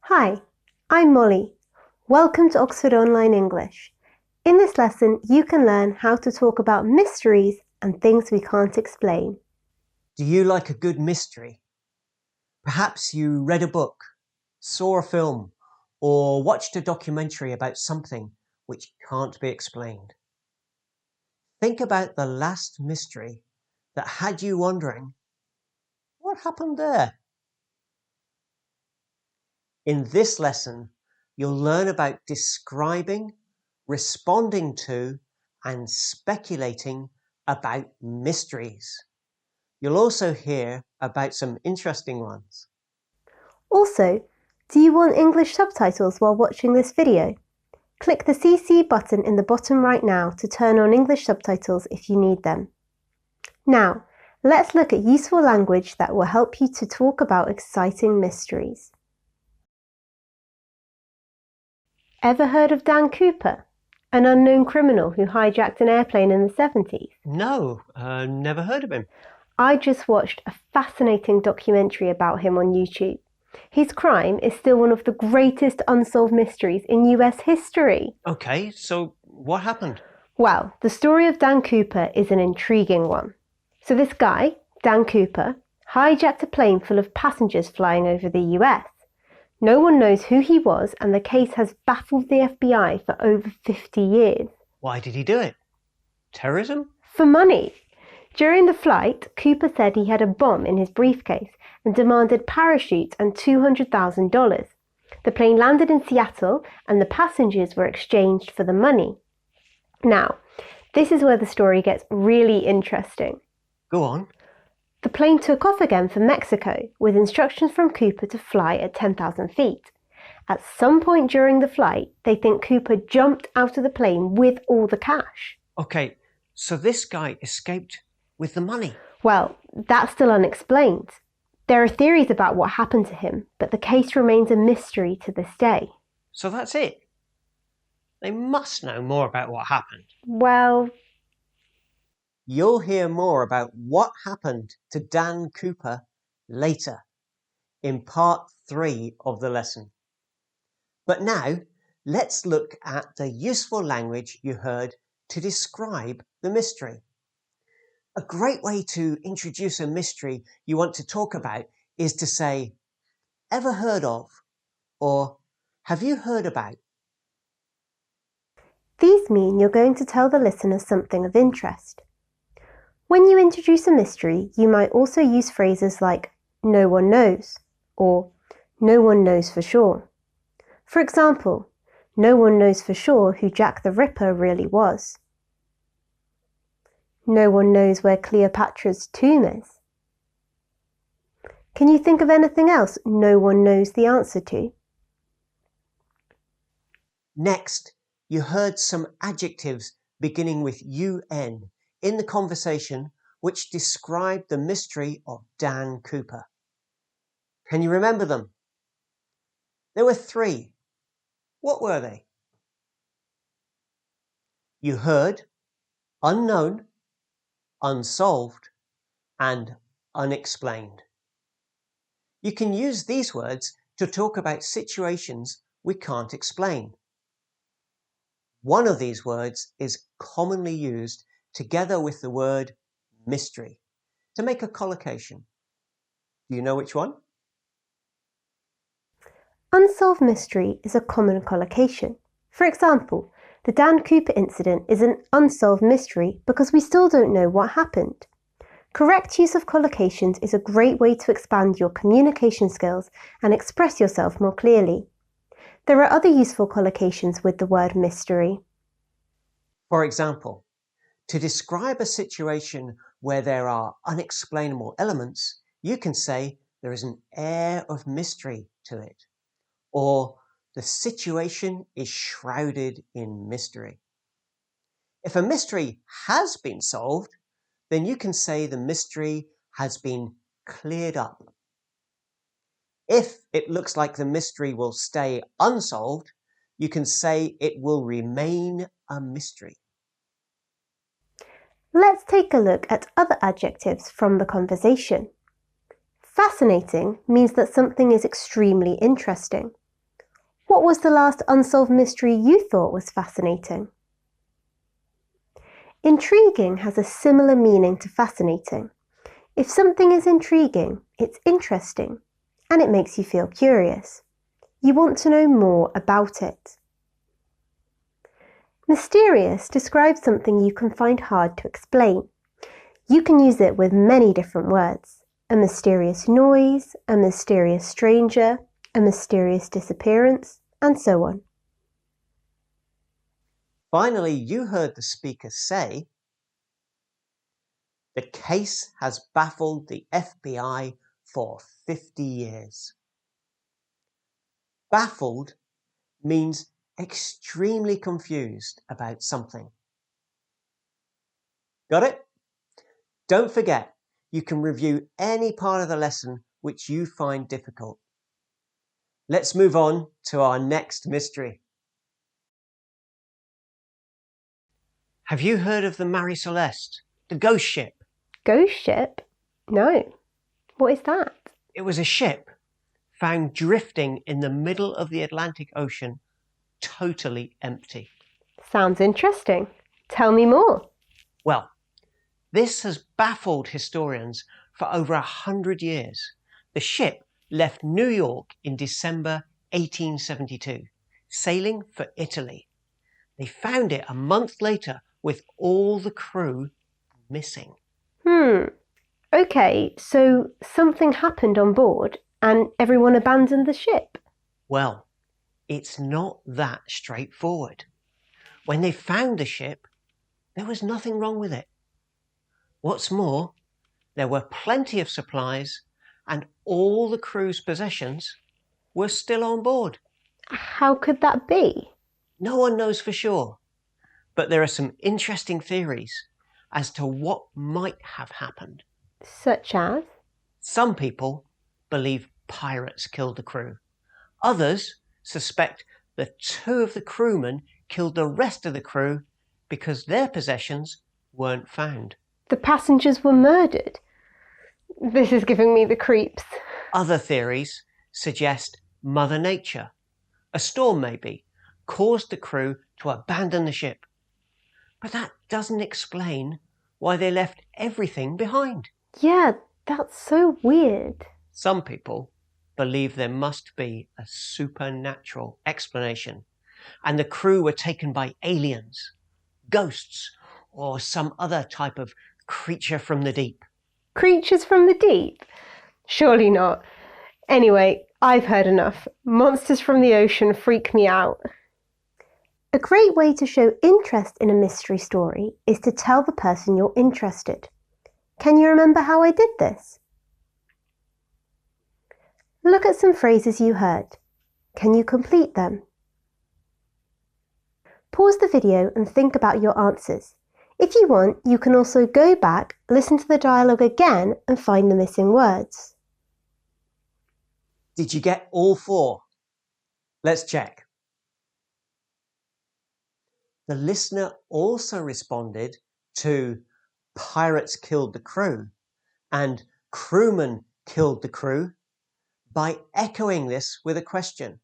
Hi, I'm Molly. Welcome to Oxford Online English. In this lesson, you can learn how to talk about mysteries and things we can't explain. Do you like a good mystery? Perhaps you read a book, saw a film, or watched a documentary about something which can't be explained. Think about the last mystery that had you wondering, what happened there? In this lesson, you'll learn about describing, responding to, and speculating about mysteries. You'll also hear about some interesting ones. Also, do you want English subtitles while watching this video? Click the CC button in the bottom right now to turn on English subtitles if you need them. Now, let's look at useful language that will help you to talk about exciting mysteries. Ever heard of Dan Cooper, an unknown criminal who hijacked an airplane in the 70s? No, never heard of him. I just watched a fascinating documentary about him on YouTube. His crime is still one of the greatest unsolved mysteries in US history. Okay, so what happened? Well, the story of Dan Cooper is an intriguing one. So this guy, Dan Cooper, hijacked a plane full of passengers flying over the US. No one knows who he was, and the case has baffled the FBI for over 50 years. Why did he do it? Terrorism? For money. During the flight, Cooper said he had a bomb in his briefcase and demanded parachutes and $200,000. The plane landed in Seattle and the passengers were exchanged for the money. Now, this is where the story gets really interesting. Go on. The plane took off again for Mexico with instructions from Cooper to fly at 10,000 feet. At some point during the flight, they think Cooper jumped out of the plane with all the cash. Okay, so this guy escaped with the money. Well, that's still unexplained. There are theories about what happened to him, but the case remains a mystery to this day. So that's it? They must know more about what happened. Well, you'll hear more about what happened to Dan Cooper later in part 3 of the lesson. But now, let's look at the useful language you heard to describe the mystery. A great way to introduce a mystery you want to talk about is to say, ever heard of, or have you heard about? These mean you're going to tell the listener something of interest. When you introduce a mystery, you might also use phrases like, no one knows, or no one knows for sure. For example, no one knows for sure who Jack the Ripper really was. No one knows where Cleopatra's tomb is. Can you think of anything else no one knows the answer to? Next, you heard some adjectives beginning with UN in the conversation which described the mystery of Dan Cooper. Can you remember them? There were 3. What were they? You heard unknown, unsolved, and unexplained. You can use these words to talk about situations we can't explain. One of these words is commonly used together with the word mystery to make a collocation. Do you know which one? Unsolved mystery is a common collocation. For example, the Dan Cooper incident is an unsolved mystery because we still don't know what happened. Correct use of collocations is a great way to expand your communication skills and express yourself more clearly. There are other useful collocations with the word mystery. For example, to describe a situation where there are unexplainable elements, you can say there is an air of mystery to it, or the situation is shrouded in mystery. If a mystery has been solved, then you can say the mystery has been cleared up. If it looks like the mystery will stay unsolved, you can say it will remain a mystery. Let's take a look at other adjectives from the conversation. Fascinating means that something is extremely interesting. What was the last unsolved mystery you thought was fascinating? Intriguing has a similar meaning to fascinating. If something is intriguing, it's interesting, and it makes you feel curious. You want to know more about it. Mysterious describes something you can find hard to explain. You can use it with many different words. A mysterious noise, a mysterious stranger, a mysterious disappearance, and so on. Finally, you heard the speaker say, "The case has baffled the FBI for 50 years. Baffled means extremely confused about something. Got it? Don't forget, you can review any part of the lesson which you find difficult. Let's move on to our next mystery. Have you heard of the Mary Celeste, the ghost ship? Ghost ship? No. What is that? It was a ship found drifting in the middle of the Atlantic Ocean, totally empty. Sounds interesting. Tell me more. Well, this has baffled historians for over 100 years. The ship left New York in December 1872, sailing for Italy. They found it a month later with all the crew missing. Okay, so something happened on board and everyone abandoned the ship. Well, it's not that straightforward. When they found the ship, there was nothing wrong with it. What's more, there were plenty of supplies and all the crew's possessions were still on board. How could that be? No one knows for sure, but there are some interesting theories as to what might have happened. Such as? Some people believe pirates killed the crew. Others suspect that 2 of the crewmen killed the rest of the crew because their possessions weren't found. The passengers were murdered. This is giving me the creeps. Other theories suggest Mother Nature, a storm maybe, caused the crew to abandon the ship. But that doesn't explain why they left everything behind. Yeah, that's so weird. Some people believe there must be a supernatural explanation, and the crew were taken by aliens, ghosts, or some other type of creature from the deep. Creatures from the deep? Surely not. Anyway, I've heard enough. Monsters from the ocean freak me out. A great way to show interest in a mystery story is to tell the person you're interested. Can you remember how I did this? Look at some phrases you heard. Can you complete them? Pause the video and think about your answers. If you want, you can also go back, listen to the dialogue again and find the missing words. Did you get all 4? Let's check. The listener also responded to "pirates killed the crew" and "crewmen killed the crew" by echoing this with a question.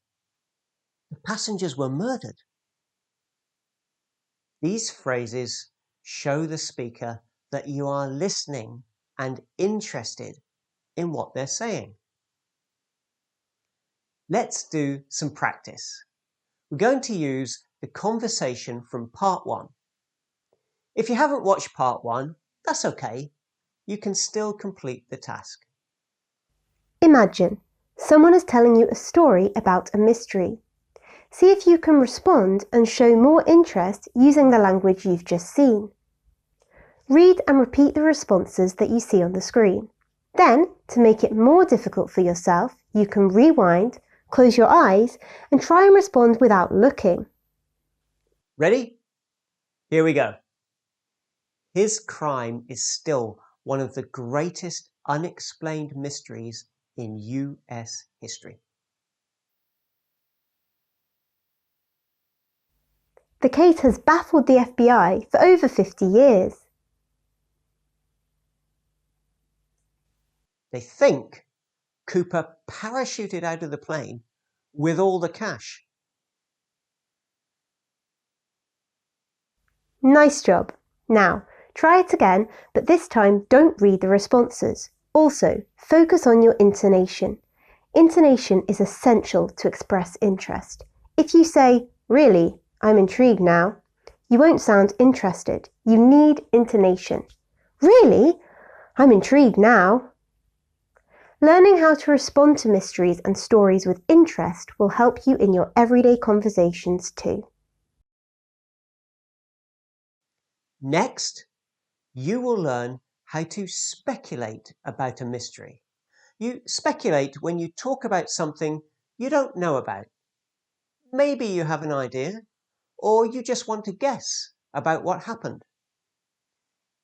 The passengers were murdered. These phrases show the speaker that you are listening and interested in what they're saying. Let's do some practice. We're going to use the conversation from part 1. If you haven't watched part 1, that's okay. You can still complete the task. Imagine someone is telling you a story about a mystery. See if you can respond and show more interest using the language you've just seen. Read and repeat the responses that you see on the screen. Then, to make it more difficult for yourself, you can rewind, close your eyes, and try and respond without looking. Ready? Here we go. His crime is still one of the greatest unexplained mysteries in US history. The case has baffled the FBI for over 50 years. They think Cooper parachuted out of the plane with all the cash Nice job. Now, try it again, but this time don't read the responses. Also, focus on your intonation. Intonation is essential to express interest. If you say, "Really, I'm intrigued now," you won't sound interested. You need intonation. "Really? I'm intrigued now." Learning how to respond to mysteries and stories with interest will help you in your everyday conversations too. Next, you will learn how to speculate about a mystery. You speculate when you talk about something you don't know about. Maybe you have an idea, or you just want to guess about what happened.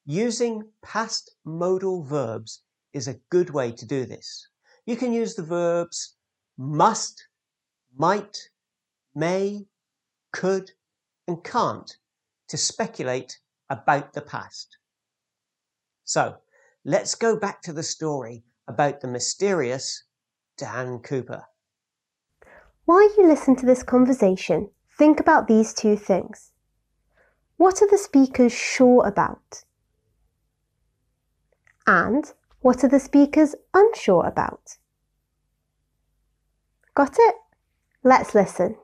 Using past modal verbs is a good way to do this. You can use the verbs must, might, may, could, and can't to speculate about the past. So, let's go back to the story about the mysterious Dan Cooper. While you listen to this conversation, think about these two things. What are the speakers sure about? And what are the speakers unsure about? Got it? Let's listen.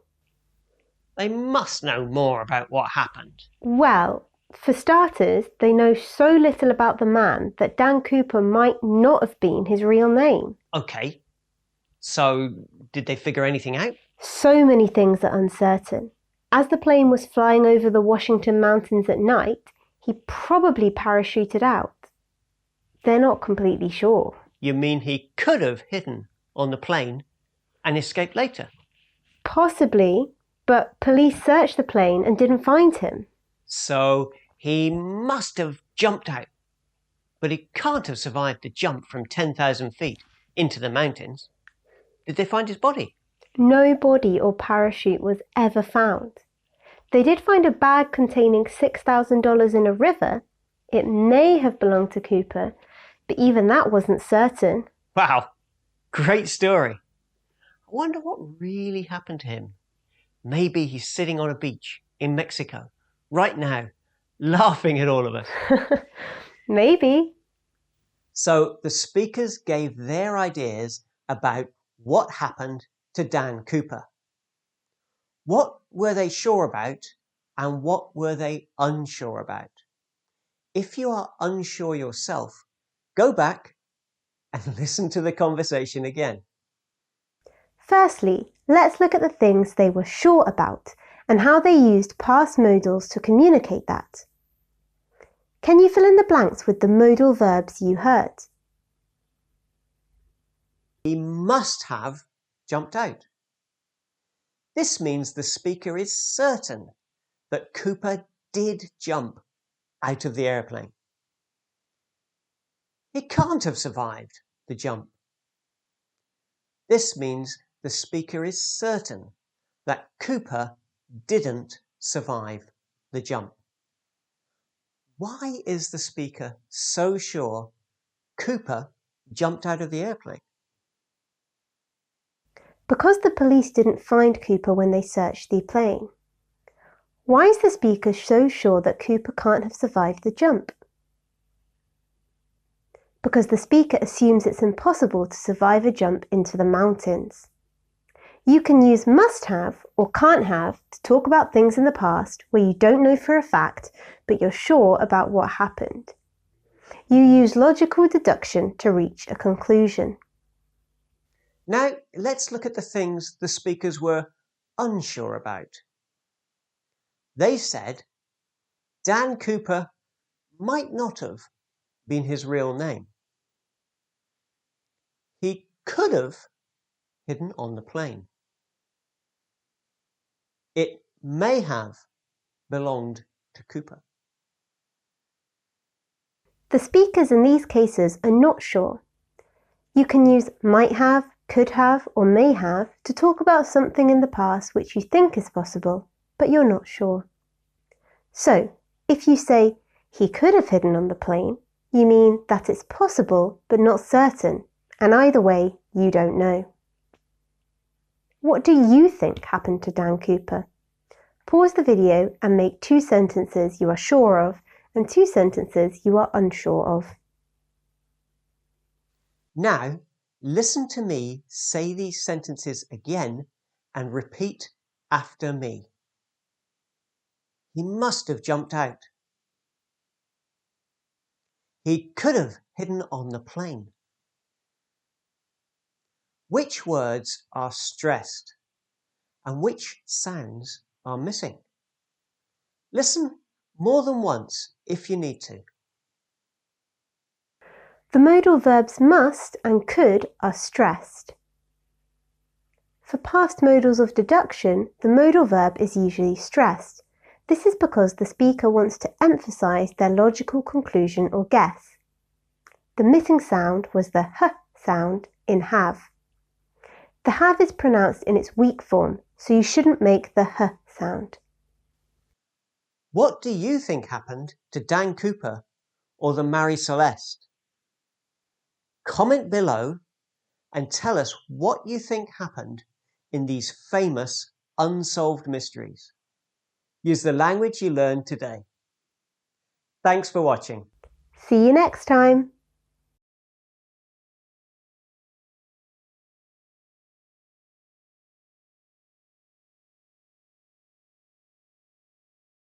They must know more about what happened. Well, for starters, they know so little about the man that Dan Cooper might not have been his real name. Okay, so did they figure anything out? So many things are uncertain. As the plane was flying over the Washington Mountains at night, he probably parachuted out. They're not completely sure. You mean he could have hidden on the plane and escaped later? Possibly, but police searched the plane and didn't find him. So he must have jumped out, but he can't have survived the jump from 10,000 feet into the mountains. Did they find his body? No body or parachute was ever found. They did find a bag containing $6,000 in a river. It may have belonged to Cooper, but even that wasn't certain. Wow, great story. I wonder what really happened to him. Maybe he's sitting on a beach in Mexico right now, laughing at all of us. Maybe. So the speakers gave their ideas about what happened to Dan Cooper. What were they sure about and what were they unsure about? If you are unsure yourself, go back and listen to the conversation again. Firstly, let's look at the things they were sure about and how they used past modals to communicate that. Can you fill in the blanks with the modal verbs you heard? He must have jumped out. This means the speaker is certain that Cooper did jump out of the airplane. He can't have survived the jump. This means the speaker is certain that Cooper didn't survive the jump. Why is the speaker so sure Cooper jumped out of the airplane? Because the police didn't find Cooper when they searched the plane. Why is the speaker so sure that Cooper can't have survived the jump? Because the speaker assumes it's impossible to survive a jump into the mountains. You can use must have or can't have to talk about things in the past where you don't know for a fact, but you're sure about what happened. You use logical deduction to reach a conclusion. Now, let's look at the things the speakers were unsure about. They said Dan Cooper might not have been his real name. He could have hidden on the plane. It may have belonged to Cooper. The speakers in these cases are not sure. You can use might have, could have, or may have to talk about something in the past which you think is possible, but you're not sure. So, if you say, he could have hidden on the plane, you mean that it's possible but not certain, and either way, you don't know. What do you think happened to Dan Cooper? Pause the video and make 2 sentences you are sure of and 2 sentences you are unsure of. Now, listen to me say these sentences again and repeat after me. He must have jumped out. He could have hidden on the plane. Which words are stressed and which sounds are missing? Listen more than once if you need to. The modal verbs must and could are stressed. For past modals of deduction, the modal verb is usually stressed. This is because the speaker wants to emphasize their logical conclusion or guess. The missing sound was the h sound in have. The have is pronounced in its weak form, so you shouldn't make the h sound. What do you think happened to Dan Cooper or the Mary Celeste? Comment below and tell us what you think happened in these famous unsolved mysteries. Use the language you learned today. Thanks for watching. See you next time!